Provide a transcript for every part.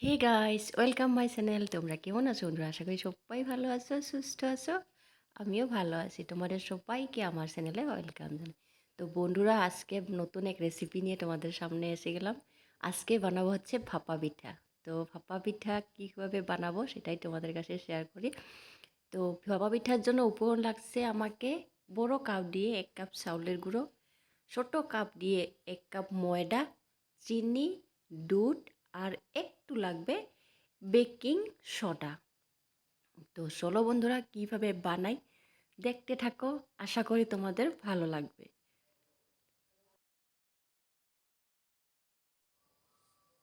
Hey guys, welcome my channel. তোমরা কেমন আছো বন্ধুরা? আশা করি সবাই ভালো আছো, সুস্থ আছো। আমিও ভালো আছি। তোমাদের সবাইকে আমার চ্যানেলে ওয়েলকাম জানাই। তো বন্ধুরা, আজকে নতুন এক রেসিপি নিয়ে তোমাদের সামনে এসে গেলাম। আজকে বানাবো হচ্ছে ভাপা পিঠা। তো ভাপা পিঠা কীভাবে বানাবো সেটাই তোমাদের কাছে শেয়ার করি। তো ভাপা পিঠার জন্য উপকরণ লাগছে আমাকে বড় কাপ দিয়ে 1 কাপ চাউলের গুঁড়ো, ছোট কাপ দিয়ে 1 কাপ ময়দা, চিনি, দুধ আর একটু লাগবে বেকিং সোডা। তো চলো বন্ধুরা, কিভাবে বানাই দেখতে থাকো, আশা করি তোমাদের ভালো লাগবে।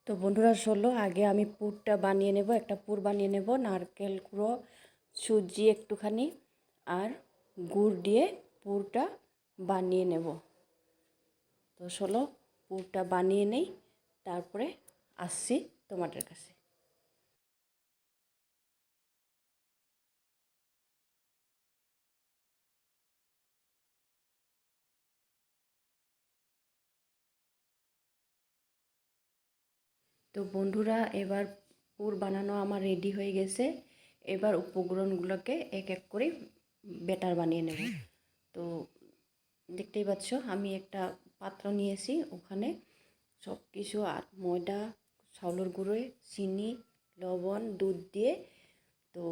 তো বন্ধুরা চলো, আগে আমি পুরটা বানিয়ে নেব। একটা পুর বানিয়ে নেব, নারকেল কুড়ো, সুজি একটুখানি আর গুড় দিয়ে পুরটা বানিয়ে নেব। তো চলো পুরটা বানিয়ে নেই, তারপরে আসছি তোমাদের কাছে। তো বন্ধুরা, এবার পুর বানানো আমার রেডি হয়ে গেছে। এবার উপকরণগুলোকে এক এক করে ব্যাটার বানিয়ে নেব। তো দেখতেই পাচ্ছ, আমি একটা পাত্র নিয়েছি, ওখানে সব কিছু আর ময়দা, চাউলের গুঁড়ো, চিনি, লবণ, দুধ দিয়ে তো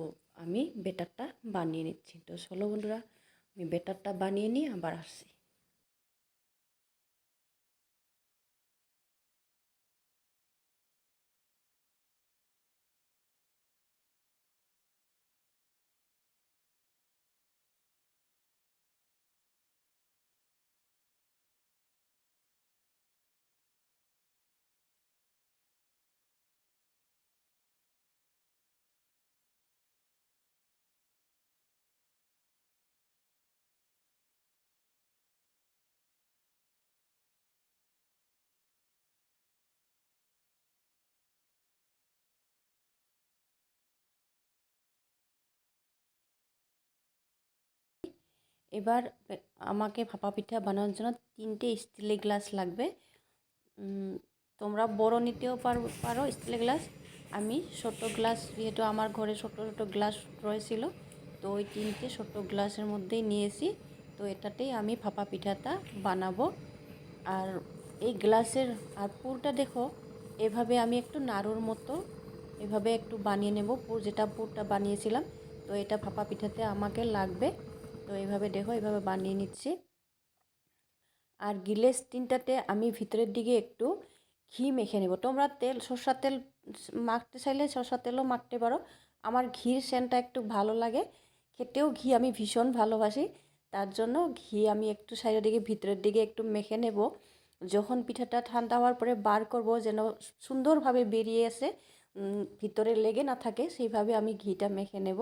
আমি ব্যাটারটা বানিয়ে নিচ্ছি। তো চলো বন্ধুরা, আমি ব্যাটারটা বানিয়ে নিই, আবার আসছি। এবার আমাকে ভাপা পিঠা বানানোর জন্য 3টে স্টিলের গ্লাস লাগবে। তোমরা বড় নিতেও পারো স্টিলের গ্লাস। আমি ছোট গ্লাস, যেহেতু আমার ঘরে ছোট ছোট গ্লাস রয়েছিল, তো ওই 3টে ছোট গ্লাসের মধ্যেই নিয়েছি। তো এটাতেই আমি ভাপা পিঠাটা বানাবো। আর এই গ্লাসের আর পুরটা দেখো, এভাবে আমি একটু নাড়ুর মতো এভাবে একটু বানিয়ে নেব। পুরটা বানিয়েছিলাম, তো এটা ভাপা পিঠাতে আমাকে লাগবে। তো এইভাবে দেখো, এইভাবে বানিয়ে নিচ্ছি। আর গিলেস তিনটাতে আমি ভিতরের দিকে একটু ঘি মেখে নেব। তোমরা সরষার তেল মাখতে চাইলে সরষার তেলও মাখতে পারো। আমার ঘির সেন্টটা একটু ভালো লাগে, খেতেও ঘি আমি ভীষণ ভালোবাসি। তার জন্য ঘি আমি একটু সাইডের দিকে ভিতরের দিকে একটু মেখে নেব। যখন পিঠাটা ঠান্ডা হওয়ার পরে বার করব, যেন সুন্দরভাবে বেরিয়ে আসে, ভিতরে লেগে না থাকে, সেইভাবে আমি ঘিটা মেখে নেব।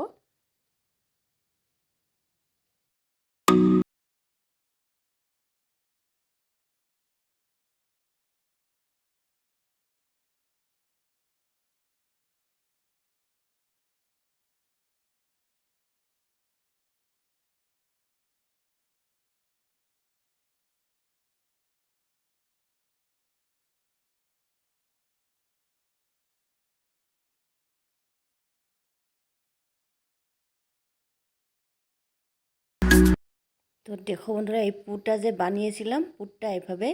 তো দেখো বন্ধুরা, এই পুরটা যে বানিয়েছিলাম, পুরটা এভাবে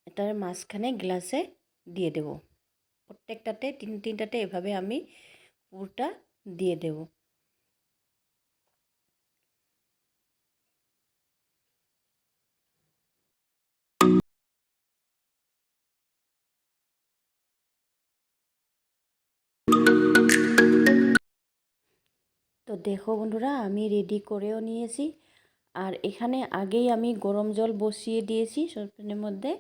এটার মাঝখানে গ্লাসে দিয়ে দেব। প্রত্যেকটাতে তিনটাতে এভাবে আমি পুরটা দিয়ে দেব। তো দেখো বন্ধুরা, আমি রেডি করেও নিয়েছি। আর এখানে আগেই আমি গরম জল বসিয়ে দিয়েছি সসপ্যানের মধ্যে।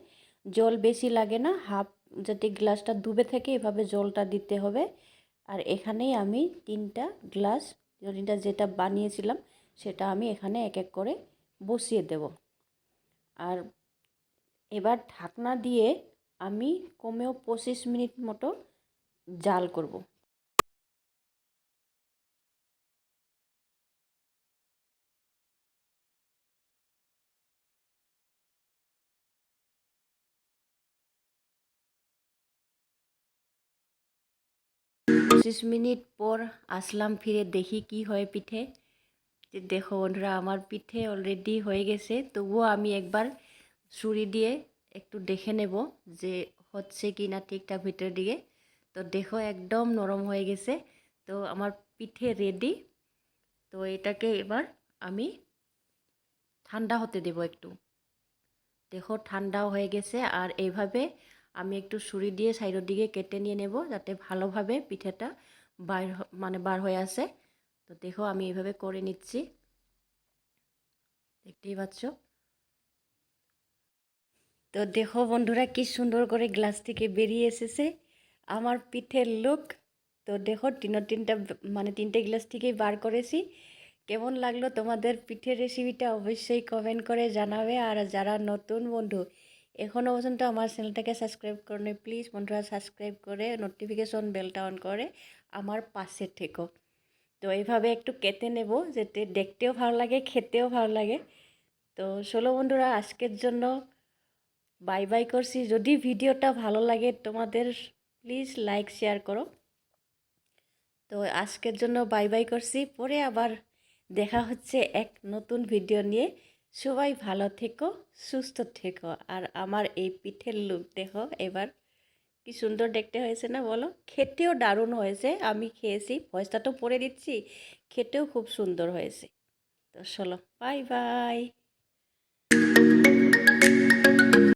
জল বেশি লাগে না, হাফ, যাতে গ্লাসটা ডুবে থাকে এভাবে জলটা দিতে হবে। আর এখানেই আমি 3টা গ্লাস, যেটা বানিয়েছিলাম সেটা আমি এখানে এক এক করে বসিয়ে দেব। আর এবার ঢাকনা দিয়ে আমি কমেও 25 মিনিট মতো জাল করব। 25 মিনিট পর আসলাম ফিরে, দেখি কি হয় পিঠে। যে দেখো বন্ধুরা, আমার পিঠে অলরেডি হয়ে গেছে, তবুও আমি একবার ছুরি দিয়ে একটু দেখে নেব যে হচ্ছে কি না ঠিকঠাক ভিতরের দিকে। তো দেখো একদম নরম হয়ে গেছে। তো আমার পিঠে রেডি। তো এটাকে এবার আমি ঠান্ডা হতে দেব একটু। দেখো ঠান্ডাও হয়ে গেছে। আর এইভাবে আমি একটু ছুরি দিয়ে সাইডের দিকে কেটে নিয়ে নেব, যাতে ভালোভাবে পিঠেটা বার হয়ে আসে। তো দেখো আমি এইভাবে করে নিচ্ছি, দেখতেই পাচ্ছ। তো দেখো বন্ধুরা, কি সুন্দর করে গ্লাস থেকে বেরিয়ে এসেছে আমার পিঠের লুক। তো দেখো তিনটে গ্লাস থেকেই বার করেছি। কেমন লাগলো তোমাদের পিঠের রেসিপিটা অবশ্যই কমেন্ট করে জানাবে। আর যারা নতুন বন্ধু এখনও পর্যন্ত আমার চ্যানেলটাকে সাবস্ক্রাইব করে, প্লিজ বন্ধুরা সাবস্ক্রাইব করে নোটিফিকেশন বেলটা অন করে আমার পাশে থেকো। তো এইভাবে একটু কেটে নেব, যাতে দেখতেও ভালো লাগে, খেতেও ভালো লাগে। তো চলো বন্ধুরা, আজকের জন্য বাই বাই করছি। যদি ভিডিওটা ভালো লাগে তোমাদের, প্লিজ লাইক শেয়ার করো। তো আজকের জন্য বাই বাই করছি, পরে আবার দেখা হচ্ছে এক নতুন ভিডিও নিয়ে। সবাই ভালো থেকো, সুস্থ থেকো। আর আমার এই পিঠের লুক দেখো এবার, কি সুন্দর দেখতে হয়েছে না বলো? খেতেও দারুণ হয়েছে, আমি খেয়েছি, ভয়েসটা তো পরে দিচ্ছি, খেতেও খুব সুন্দর হয়েছে। তো চলো বাই বাই।